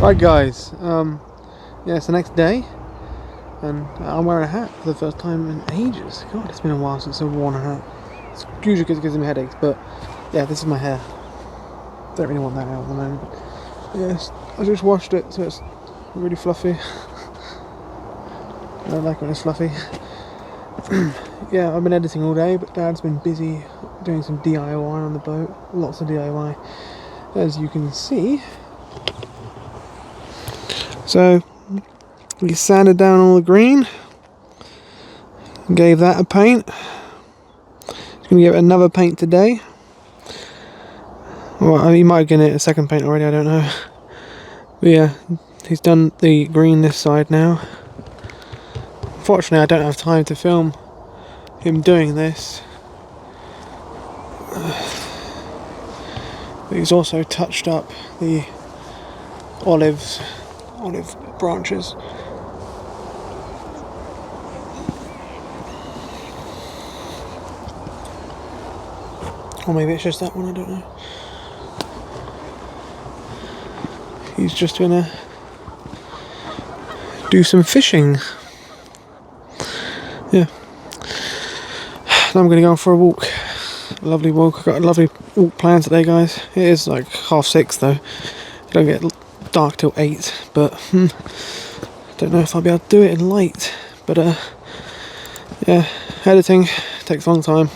Right guys, yeah, it's the next day and I'm wearing a hat for the first time in ages. God, it's been a while since I've worn a hat. It's usually because it gives me headaches, but yeah, this is my hair. Don't really want that out at the moment. Yes, I just washed it, so it's really fluffy. I don't like when it's fluffy. Yeah, I've been editing all day, but Dad's been busy doing some DIY on the boat. Lots of DIY, as you can see. So we sanded down all the green, gave that a paint. He's going to give it another paint today. Well, he might have given it a second paint already, I don't know. But yeah, he's done the green this side now. Unfortunately, I don't have time to film him doing this. But he's also touched up the olive branches. Or maybe it's just that one, I don't know. He's just gonna do some fishing. Yeah. Now I'm gonna go for a walk. A lovely walk. I've got a lovely walk planned today, guys. It is like 6:30 though. It don't get dark till 8, but don't know if I'll be able to do it in light. But yeah, editing takes a long time.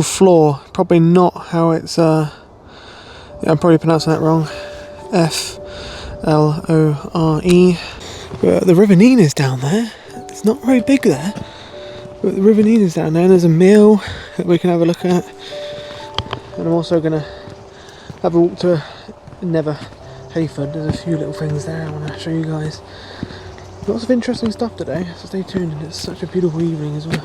Flore, probably not how it's yeah, I'm probably pronouncing that wrong. F-L-O-R-E. But the River Nene is down there. It's not very big there, but the River Nene is down there, and there's a mill that we can have a look at. And I'm also gonna have a walk to Nether Heyford. There's a few little things there I want to show you guys. Lots of interesting stuff today, so stay tuned. And it's such a beautiful evening as well.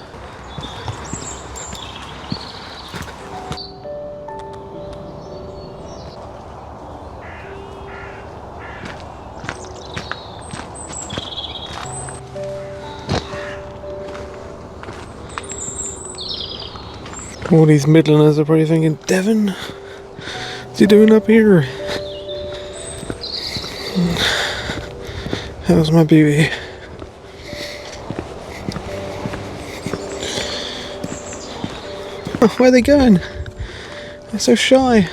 All these Midlanders are probably thinking, Devon, what's he doing up here? How's my beauty? Oh, where are they going? They're so shy.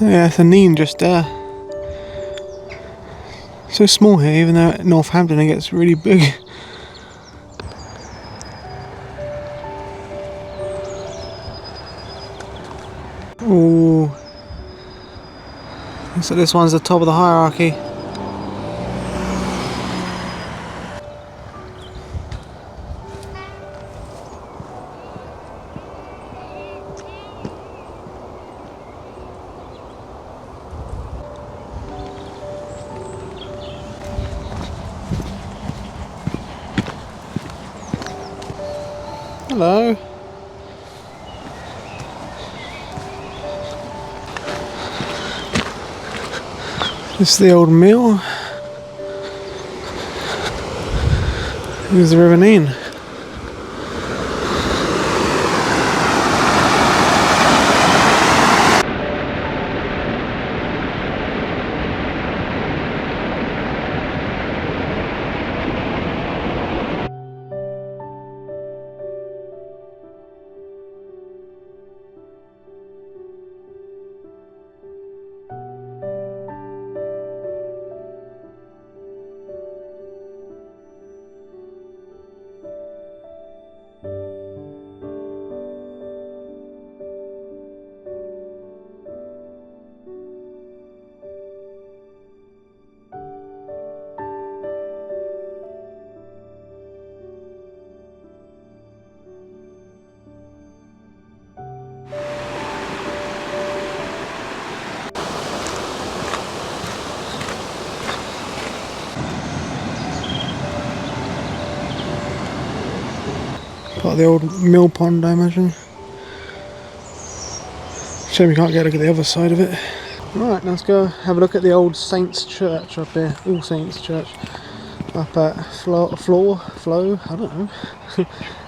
Oh yeah, it's a Nene just there. So small here, even though at Northampton it gets really big. Oh, so this one's the top of the hierarchy. Hello. This is the old mill. Here's the River Nene. Part of the old mill pond, I imagine. Shame we can't get a look at the other side of it. Right, now let's go have a look at the old Saints Church up here. All Saints Church. Up at Flore, I don't know.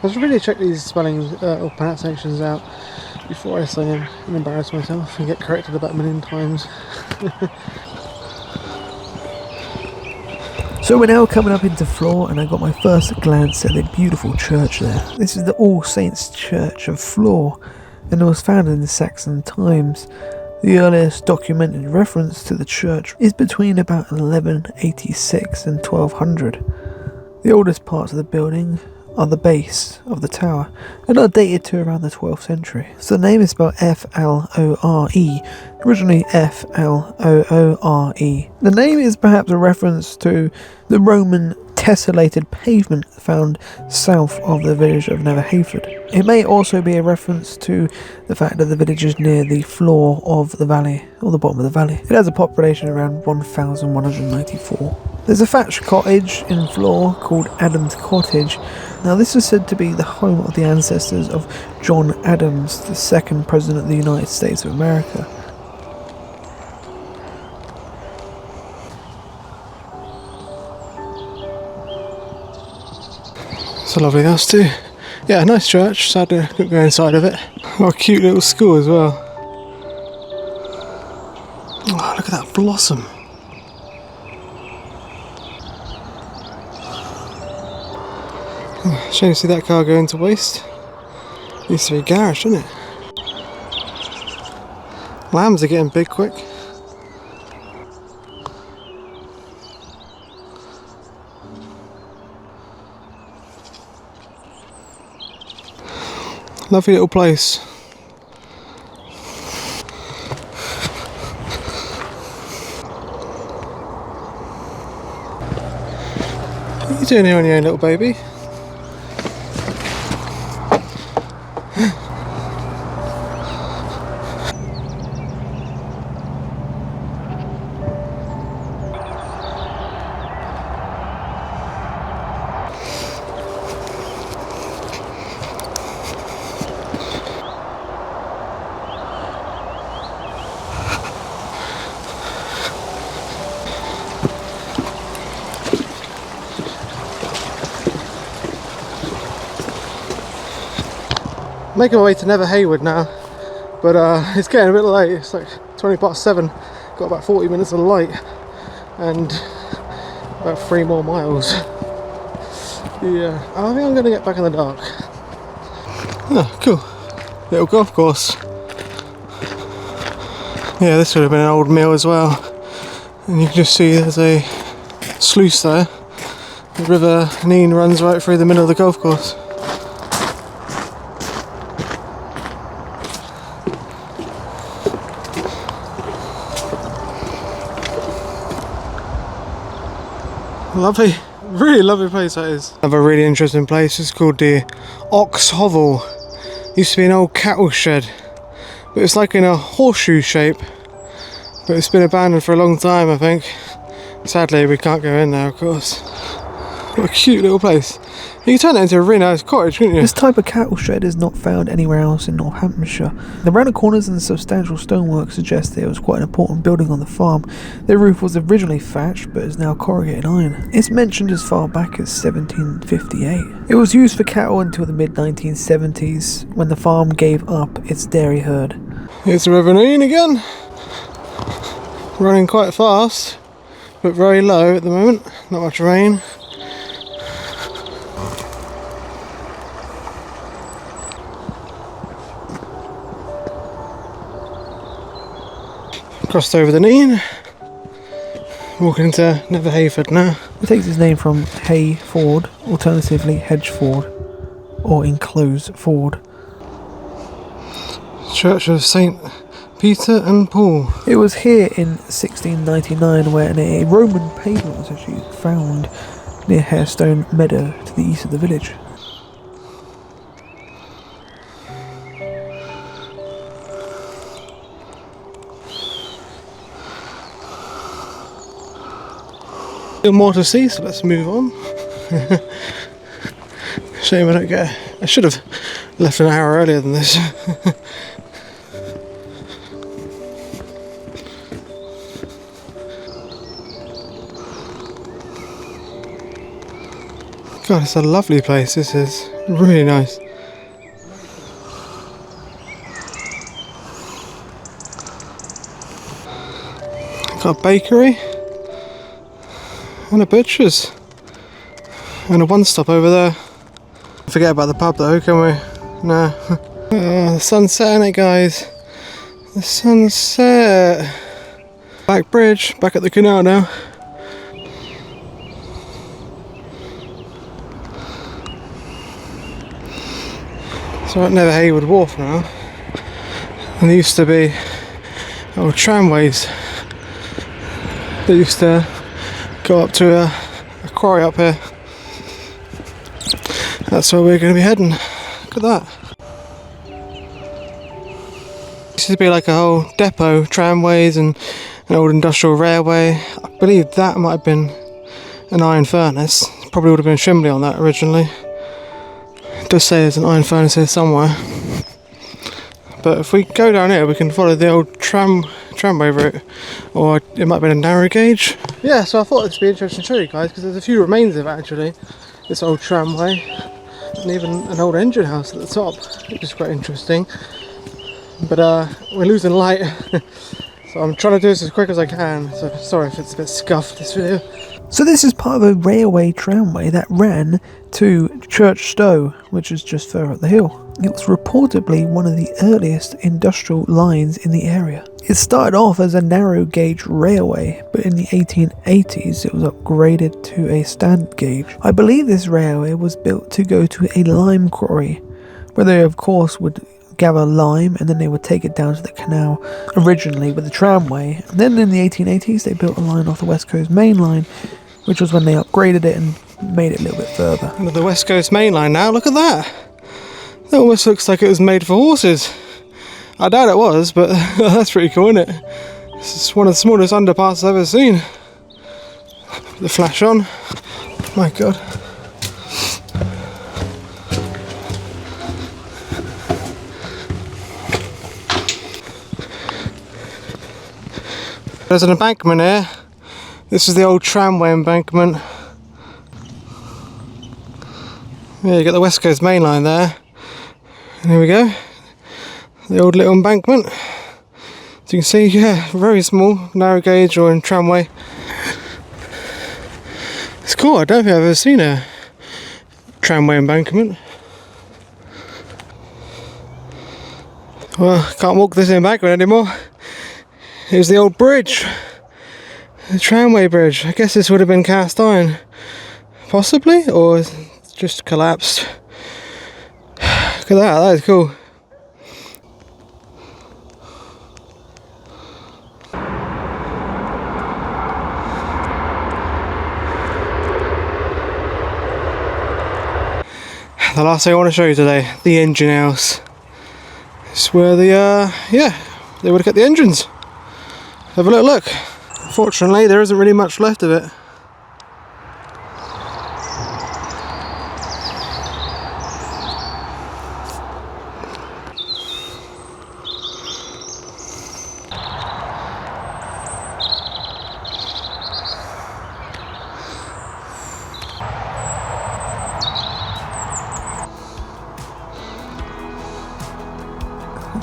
I should really check these spellings or pronunciations out. before I say him and embarrass myself and get corrected about a million times. So we're now coming up into Flore, and I got my first glance at the beautiful church there. This is the All Saints Church of Flore, and it was founded in the Saxon times. The earliest documented reference to the church is between about 1186 and 1200. The oldest parts of the building are the base of the tower and are dated to around the 12th century. So the name is spelled F-L-O-R-E, originally F-L-O-O-R-E. The name is perhaps a reference to the Roman tessellated pavement found south of the village of Nether Heyford. It may also be a reference to the fact that the village is near the floor of the valley, or the bottom of the valley. It has a population of around 1,194. There's a thatched cottage in Flore called Adams Cottage. Now this is said to be the home of the ancestors of John Adams, the second President of the United States of America. It's a lovely house too. Yeah, nice church, sad I couldn't go inside of it. What a cute little school as well. Oh, look at that blossom. Shame to see that car going to waste. Used to be a garage, didn't it? Lambs are getting big quick. Lovely little place. What are you doing here on your own, little baby? Making my way to Nether Heyford now, but it's getting a bit late. It's like 20 past 7. Got about 40 minutes of light and about 3 more miles. Yeah, I think I'm going to get back in the dark. Oh, cool. Little golf course. Yeah, this would have been an old mill as well. And you can just see there's a sluice there. The River Nene runs right through the middle of the golf course. Lovely, really lovely place that is. Another really interesting place is called the Ox Hovel. Used to be an old cattle shed, but it's like in a horseshoe shape. But it's been abandoned for a long time, I think. Sadly, we can't go in there, of course. What a cute little place. You can turn it into a really nice cottage, couldn't you? This type of cattle shed is not found anywhere else in Northamptonshire. The rounded corners and substantial stonework suggest that it was quite an important building on the farm. The roof was originally thatched but is now corrugated iron. It's mentioned as far back as 1758. It was used for cattle until the mid-1970s when the farm gave up its dairy herd. Here's the River Nene again. Running quite fast but very low at the moment. Not much rain. Crossed over the Nene, walking into Nether Heyford now. It takes its name from Hay Ford, alternatively Hedge Ford, or Enclosed Ford. Church of St. Peter and Paul. It was here in 1699 when a Roman pavement was actually found near Hairstone Meadow to the east of the village. Still more to see, so let's move on. Shame I don't get. I should have left an hour earlier than this. God, it's a lovely place. This is really nice. Got a bakery and a butcher's and a one-stop over there. Forget about the pub though, can we? Nah. The sun's setting it, guys. The sunset. Back bridge, back at the canal now. So at Nether Heyford Wharf now. And there used to be old tramways that used to go up to a quarry up here. That's where we're going to be heading. Look at that. Used to be like a whole depot, tramways and an old industrial railway. I believe that might have been an iron furnace. Probably would have been Shimley on that originally. It does say there's an iron furnace here somewhere. But if we go down here we can follow the old tramway route. Or it might have been a narrow gauge. Yeah, so I thought it'd be interesting to show you guys because there's a few remains of it actually. This old tramway. And even an old engine house at the top, which is quite interesting. But we're losing light. So I'm trying to do this as quick as I can, so sorry if it's a bit scuffed, this video. So this is part of a railway tramway that ran to Church Stowe, which is just further up the hill. It was reportedly one of the earliest industrial lines in the area. It started off as a narrow gauge railway, but in the 1880s it was upgraded to a standard gauge. I believe this railway was built to go to a lime quarry, where they of course would gather lime and then they would take it down to the canal, originally with the tramway. And then in the 1880s they built a line off the West Coast Main Line, which was when they upgraded it and made it a little bit further. Look at the West Coast Main Line now, look at that! That almost looks like it was made for horses. I doubt it was, but that's pretty cool, isn't it? This is one of the smallest underpasses I've ever seen. The flash on. My god. There's an embankment here. This is the old tramway embankment. Yeah, you got the West Coast Main Line there. And here we go. The old little embankment. As you can see, yeah, very small, narrow gauge or in tramway. It's cool, I don't think I've ever seen a tramway embankment. Well, can't walk this embankment anymore. Here's the old bridge. The tramway bridge. I guess this would have been cast iron. Possibly? Or just collapsed. Look at that, that is cool. The last thing I want to show you today, the engine house. It's where the, they would have kept the engines. Have a little look. Fortunately, there isn't really much left of it.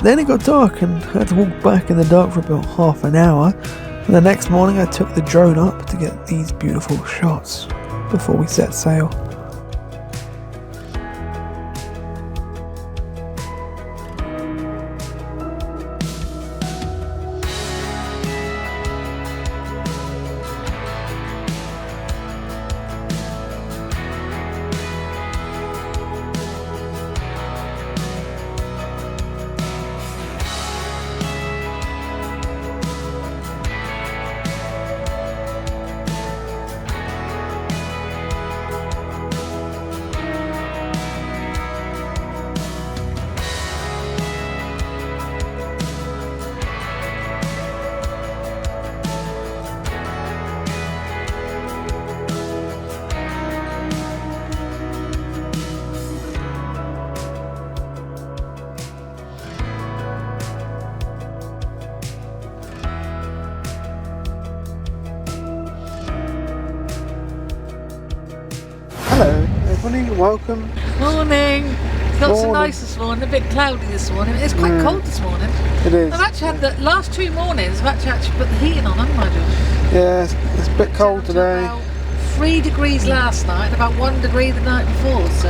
Then it got dark and I had to walk back in the dark for about half an hour. And the next morning I took the drone up to get these beautiful shots before we set sail. Hello everybody, welcome. Morning! Lots of nice this morning, a bit cloudy this morning. It's quite cold this morning. It is. I've actually had the last 2 mornings, I've actually put the heating on, haven't I, Josh? Yeah, it's a bit cold today. About 3 degrees last night and about 1 degree the night before, so.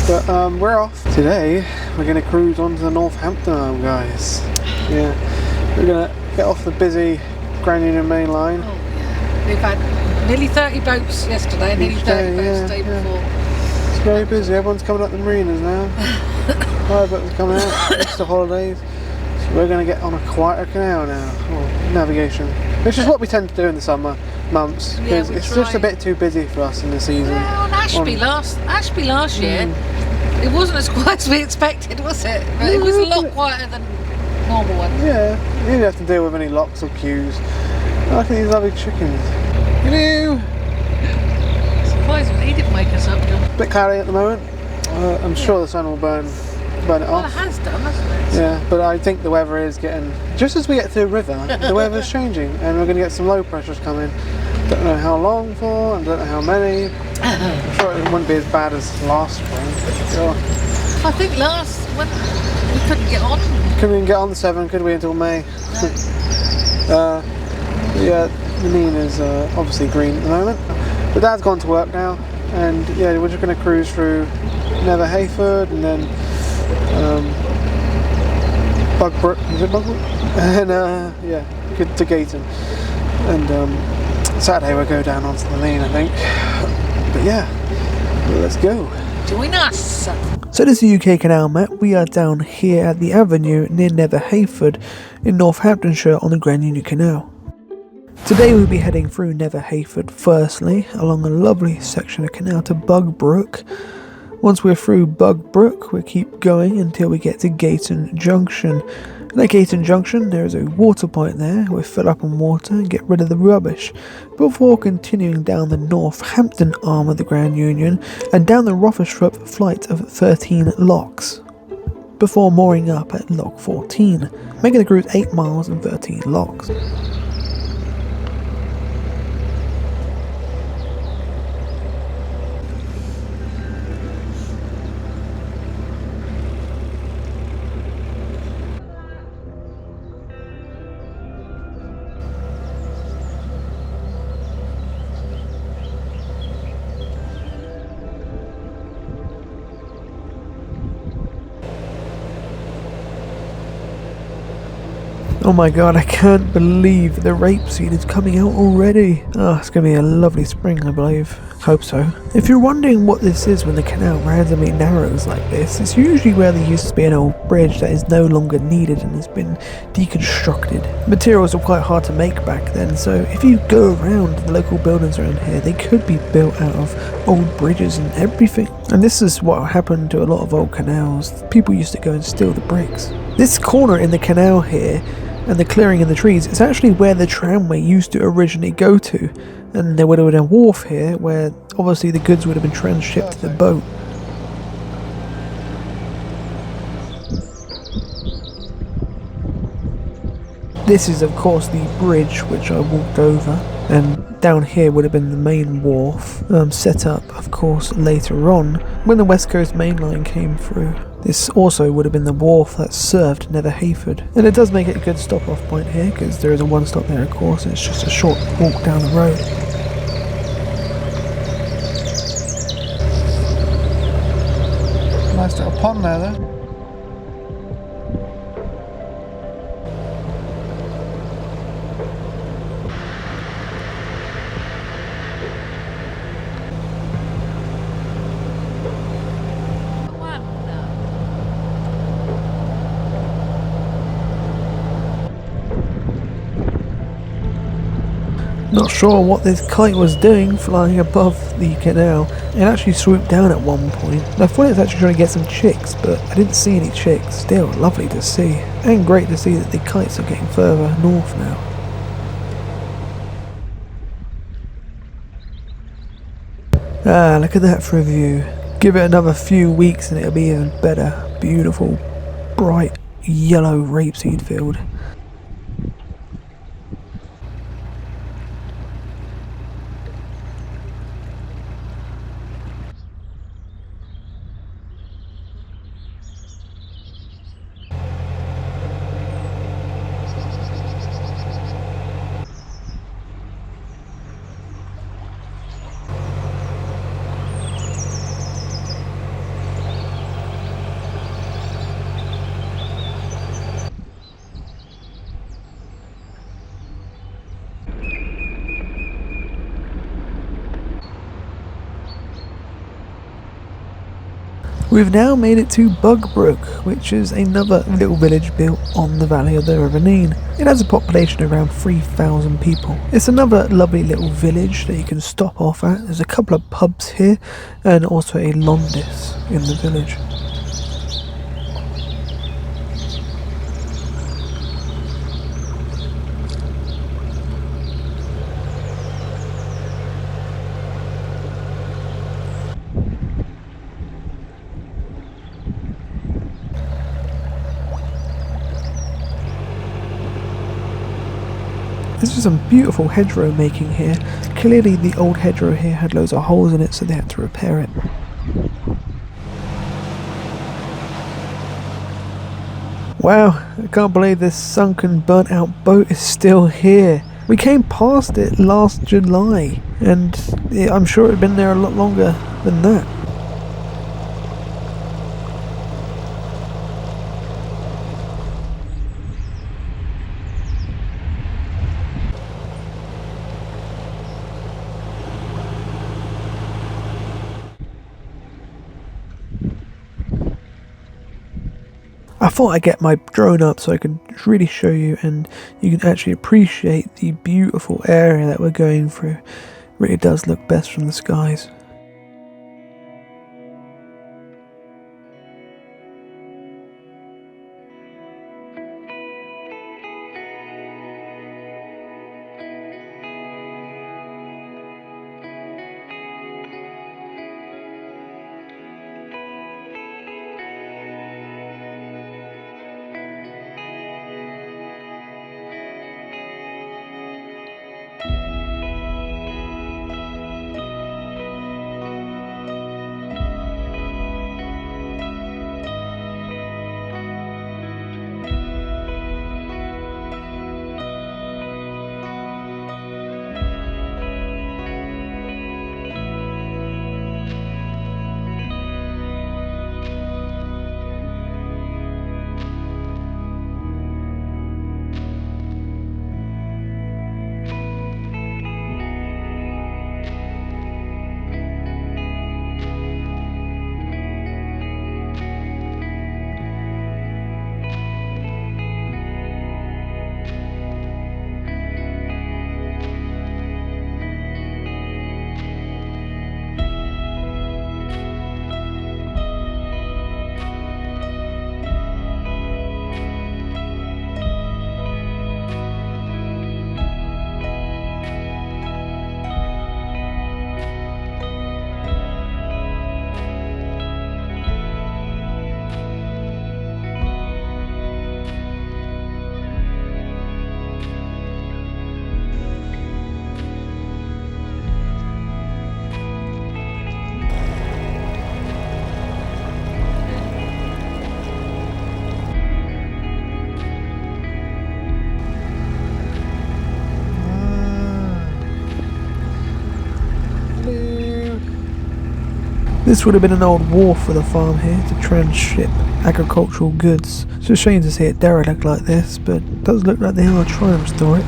But we're off. Today, we're going to cruise onto the Northampton Arm, guys. Yeah, we're going to get off the busy Grand Union main line. Oh, yeah. We've had nearly 30 boats yesterday, nearly 30 boats the day before. It's very busy, everyone's coming up the marinas now. Hire boats are coming out, it's the holidays. So we're going to get on a quieter canal now, or navigation. Which is what we tend to do in the summer months, because it's just a bit too busy for us in the season. Well, on Ashby last year, it wasn't as quiet as we expected, was it? But it was a lot quieter than normal ones. Yeah, you didn't have to deal with any locks or queues. Look at these lovely chickens. Hello! Surprisingly, he didn't wake us up, John. Bit cloudy at the moment. I'm sure the sun will burn it Well, off. it has done, hasn't it? Yeah, but I think the weather is getting, just as we get to the river, the weather's changing and we're going to get some low pressures coming. Don't know how long for, and don't know how many. I'm sure it wouldn't be as bad as last spring. Sure. I think when we couldn't get on. Couldn't even get on the 7, could we, until May? No. Yeah, the Nene is obviously green at the moment. But Dad's gone to work now, and yeah, we're just going to cruise through Nether Heyford and then Bugbrook, is it Bugbrook? And yeah, good to Gayton. And Saturday we'll go down onto the Nene, I think. But yeah, let's go. Join us. So this is the UK Canal map. We are down here at the avenue near Nether Heyford in Northamptonshire on the Grand Union Canal. Today we'll be heading through Nether Heyford firstly, along a lovely section of canal to Bugbrook. Once we're through Bugbrook, we'll keep going until we get to Gayton Junction. And at Gayton Junction, there is a water point there. We'll fill up on water and get rid of the rubbish, before continuing down the Northampton arm of the Grand Union and down the Rothershire flight of 13 locks, before mooring up at Lock 14, making the cruise 8 miles and 13 locks. Oh my god, I can't believe the rapeseed is coming out already. Oh, it's going to be a lovely spring, I believe. Hope so. If you're wondering what this is when the canal randomly narrows like this, it's usually where there used to be an old bridge that is no longer needed and has been deconstructed. Materials were quite hard to make back then, so if you go around the local buildings around here, they could be built out of old bridges and everything. And this is what happened to a lot of old canals. People used to go and steal the bricks. This corner in the canal here, and the clearing in the trees, is actually where the tramway used to originally go to, and there would have been a wharf here where obviously the goods would have been transshipped to the boat. This is of course the bridge which I walked over, and down here would have been the main wharf, set up of course later on when the West Coast Main Line came through. This also would have been the wharf that served Nether Heyford, and it does make it a good stop off point here because there is a one stop there of course, and it's just a short walk down the road. Nice little pond there though. Not sure what this kite was doing flying above the canal. It actually swooped down at one point. I thought it was actually trying to get some chicks, but I didn't see any chicks. Still lovely to see, and great to see that the kites are getting further north now. Ah, look at that for a view. Give it another few weeks and it'll be even better. Beautiful, bright yellow rapeseed field. We've now made it to Bugbrook, which is another little village built on the valley of the River Nene. It has a population of around 3,000 people. It's another lovely little village that you can stop off at. There's a couple of pubs here and also a Londis in the village. This is some beautiful hedgerow making here. Clearly the old hedgerow here had loads of holes in it, so they had to repair it. Wow, I can't believe this sunken, burnt out boat is still here. We came past it last July, and I'm sure it had been there a lot longer than that. I thought I'd get my drone up so I could really show you and you can actually appreciate the beautiful area that we're going through. It really does look best from the skies. This would have been an old wharf for the farm here to transship agricultural goods. It's a shame to see it derelict like this, but it does look like they are trying to restore it.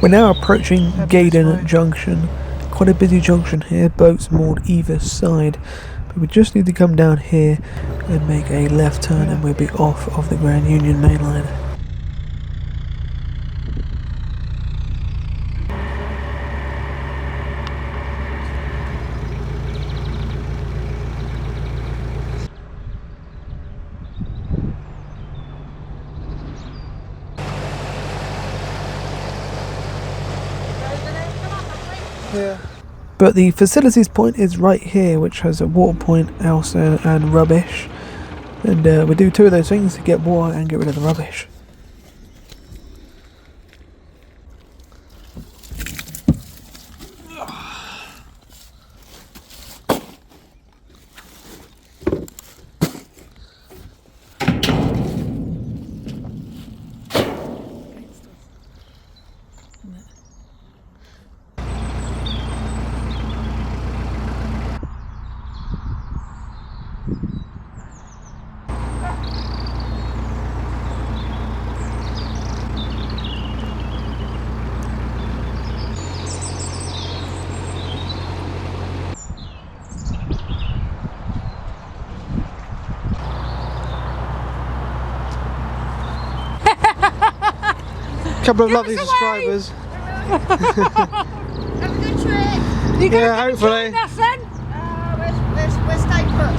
We're now approaching Gayton Junction. Quite a busy junction here, boats moored either side. But we just need to come down here and make a left turn and we'll be off of the Grand Union main line. Yeah. But the facilities point is right here, which has a water point, else and rubbish. And we do two of those things to get water and get rid of the rubbish. Couple of lovely subscribers. Have a good trip. You Yeah, hopefully. We're staying put.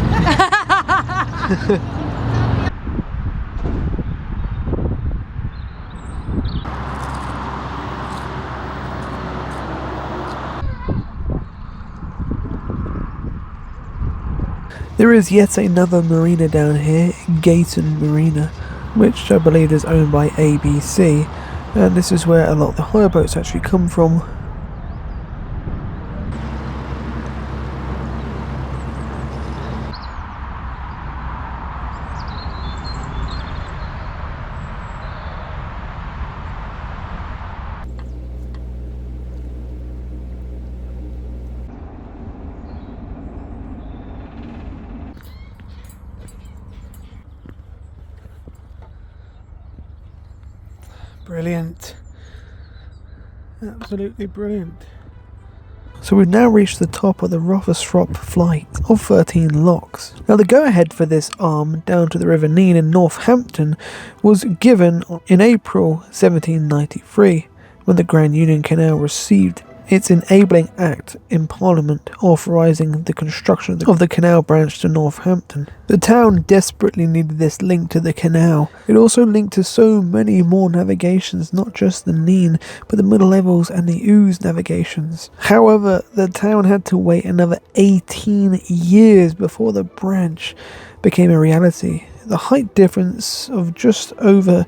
There is yet another marina down here, Gayton Marina, which I believe is owned by ABC, and this is where a lot of the hire boats actually come from. Brilliant. Absolutely brilliant. So we've now reached the top of the Rotherstrop flight of 13 locks. Now the go-ahead for this arm down to the River Nene in Northampton was given in April 1793 when the Grand Union Canal received its enabling act in Parliament authorising the construction of the canal branch to Northampton. The town desperately needed this link to the canal. It also linked to so many more navigations, not just the Nene, but the Middle Levels and the Ouse navigations. However, the town had to wait another 18 years before the branch became a reality. The height difference of just over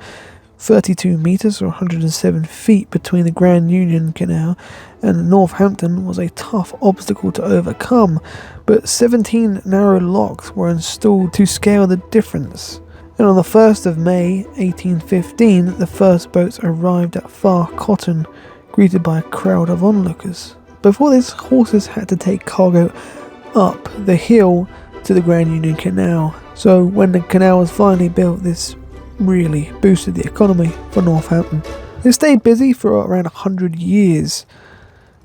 32 metres or 107 feet between the Grand Union Canal and Northampton was a tough obstacle to overcome, but 17 narrow locks were installed to scale the difference. And on the 1st of May 1815, the first boats arrived at Far Cotton, greeted by a crowd of onlookers. Before this, horses had to take cargo up the hill to the Grand Union Canal, so when the canal was finally built, this really boosted the economy for Northampton. It stayed busy for around 100 years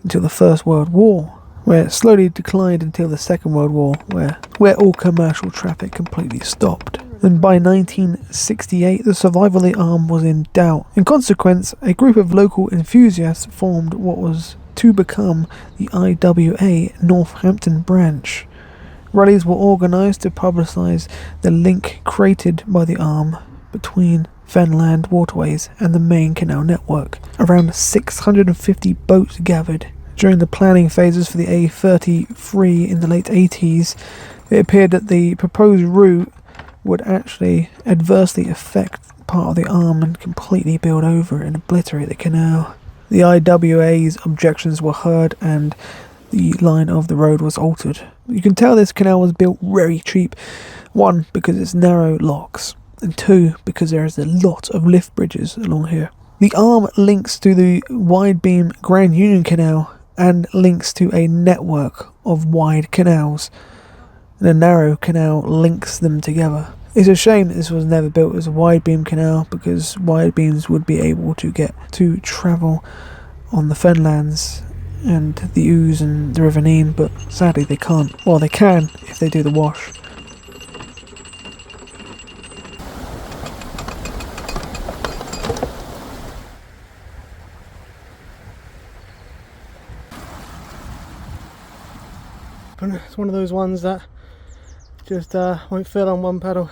until the First World War, where it slowly declined until the Second World War, where all commercial traffic completely stopped. And by 1968, the survival of the arm was in doubt. In consequence, a group of local enthusiasts formed what was to become the IWA Northampton branch. Rallies were organised to publicise the link created by the arm between Fenland waterways and the main canal network. Around 650 boats gathered. During the planning phases for the A33 in the late 80s, it appeared that the proposed route would actually adversely affect part of the arm and completely build over and obliterate the canal. The IWA's objections were heard and the line of the road was altered. You can tell this canal was built very cheap. One, because it's narrow locks, and two, because there is a lot of lift bridges along here. The arm links to the wide beam Grand Union Canal and links to a network of wide canals, and a narrow canal links them together. It's a shame that this was never built as a wide beam canal, because wide beams would be able to get to travel on the fenlands and the Ouse and the River Nene, but sadly they can't. Well, they can if they do the wash. It's one of those ones that just won't fill on one pedal.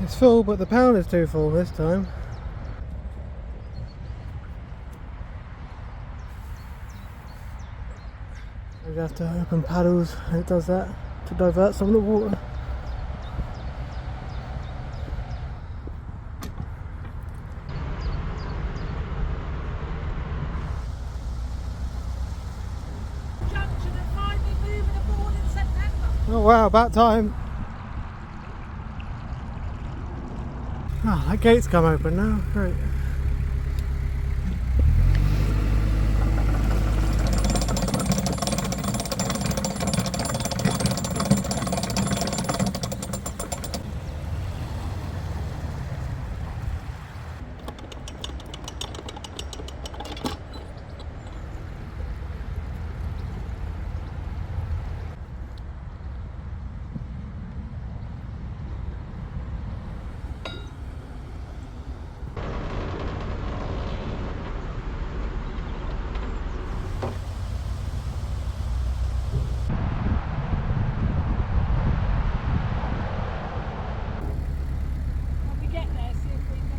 It's full, but the pound is too full this time. You have to open paddles, and it does that to divert some of the water. Junction and finally moving aboard in September. Oh wow, about time. Oh, that gate's come open now, great. When we get there, see if we can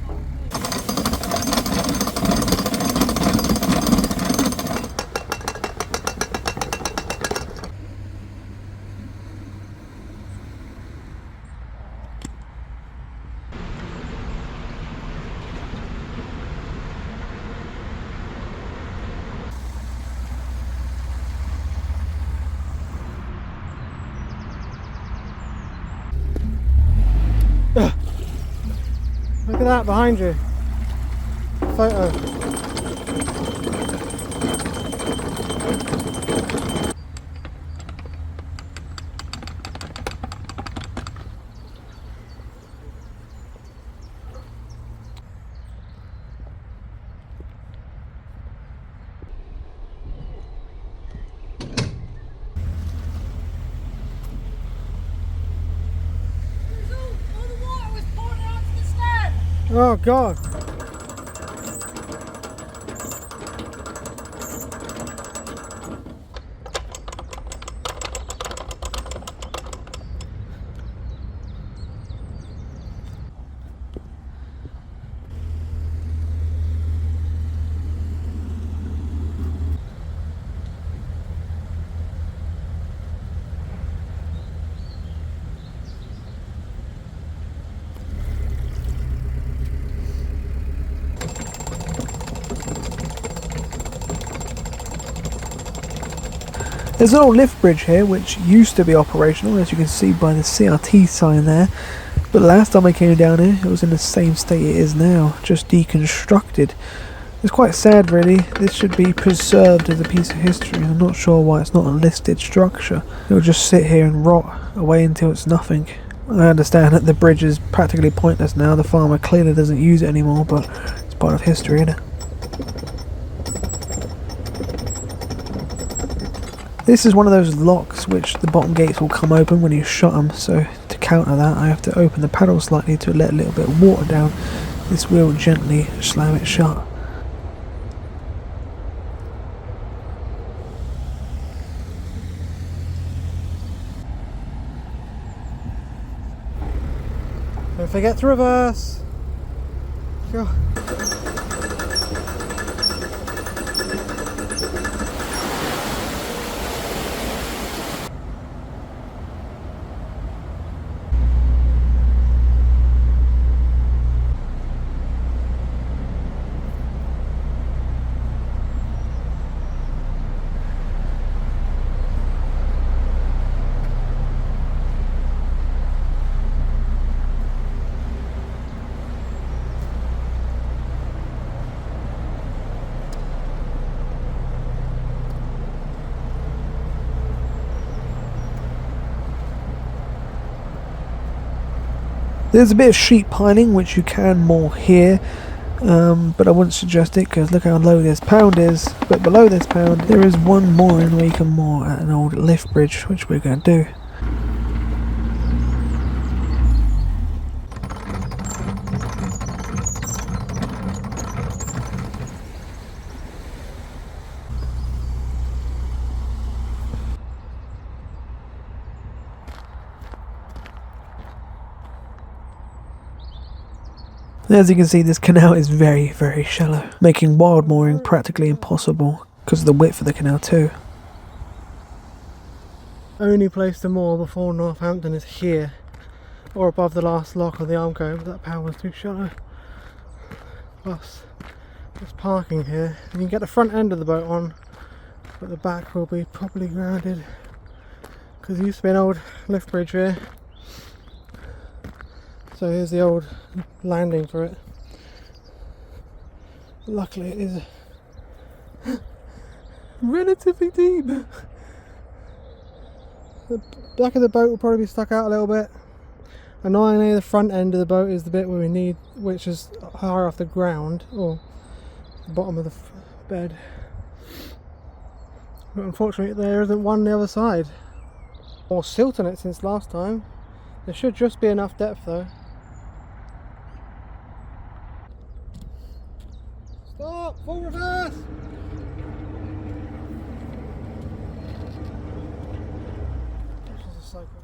Look at that behind you. Photo. all the water was pouring out to the stand. Oh God. There's an old lift bridge here which used to be operational, as you can see by the CRT sign there, but last time I came down here it was in the same state it is now, just deconstructed. It's quite sad really. This should be preserved as a piece of history. I'm not sure why it's not a listed structure. It'll just sit here and rot away until it's nothing. I understand that the bridge is practically pointless now, the farmer clearly doesn't use it anymore, but it's part of history, isn't it? This is one of those locks which the bottom gates will come open when you shut them, so to counter that I have to open the paddle slightly to let a little bit of water down. This will gently slam it shut. Don't forget to reverse. Go. There's a bit of sheet piling which you can moor here, but I wouldn't suggest it because look how low this pound is. But below this pound there is one mooring where you can moor at an old lift bridge, which we're going to do. As you can see, this canal is very, very shallow, making wild mooring practically impossible because of the width of the canal too. Only place to moor before Northampton is here, or above the last lock of the Armco, but that power was too shallow. Plus, there's parking here. You can get the front end of the boat on, but the back will be properly grounded because there used to be an old lift bridge here. So here's the old landing for it. Luckily it is relatively deep. The back of the boat will probably be stuck out a little bit. Annoyingly, the front end of the boat is the bit where we need, which is higher off the ground, or the bottom of the bed. But unfortunately there isn't one on the other side. More silt on it since last time. There should just be enough depth though. Stop! Full reverse! This is a cycle.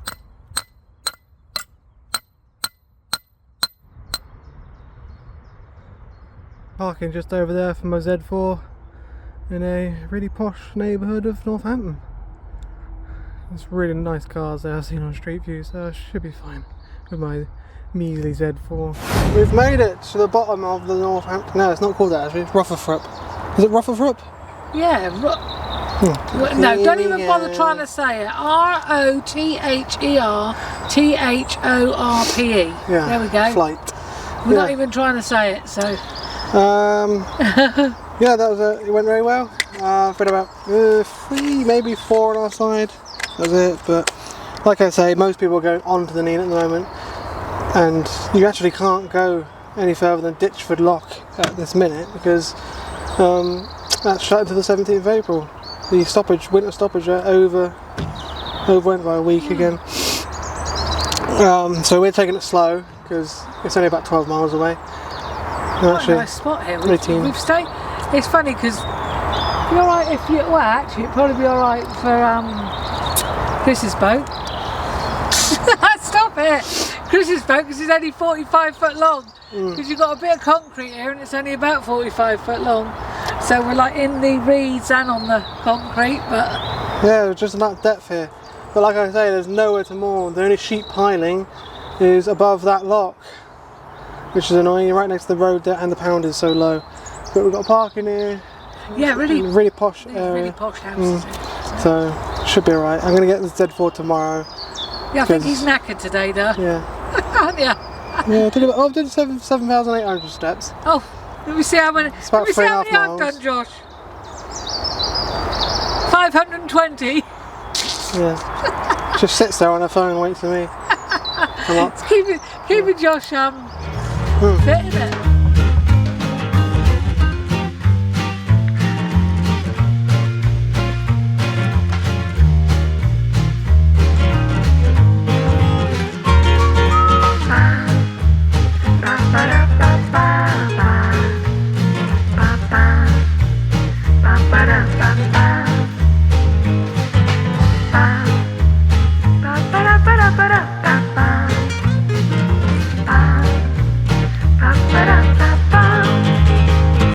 Parking just over there for my Z4 in a really posh neighbourhood of Northampton. There's really nice cars there I've seen on Street View, so I should be fine with my measly Z4. We've made it to the bottom of the Northampton. No, it's not called that actually, it's Rotherthrup. Is it Rotherthrup? Yeah, no, don't even bother trying to say it. R-O-T-H-E-R-T-H-O-R-P-E. Yeah, there we go. Flight. We're not even trying to say it, so. Yeah, it went very well. I've been about 3, maybe 4 on our side. That's it, but like I say, most people are going onto the Nene at the moment, and you actually can't go any further than Ditchford Lock at this minute because that's shut until the 17th of April. The stoppage, winter stoppage, overwent by a week again. So we're taking it slow because it's only about 12 miles away. Quite a nice spot here. We've stayed. It's funny because you're alright if you. Well, actually, it'd probably be alright for Chris's boat. Stop it! Chris's boat because it's only 45 foot long. Because you've got a bit of concrete here and it's only about 45 foot long. So we're like in the reeds and on the concrete, but yeah, there's just enough depth here. But like I say, there's nowhere to moor. The only sheet piling is above that lock, which is annoying. You're right next to the road there, and the pound is so low. But we've got parking here. Yeah, really posh area. Really posh houses. So should be alright. I'm gonna get the Z4 tomorrow. Yeah, I think he's knackered today, though. Yeah. Aren't you? Yeah, I did 7,800 steps. Oh, let me see how many. It's about 3.5 I've done, Josh. 520. Yeah. Just sits there on her phone and waits for me. Come on. Keep Josh fit, isn't it? better.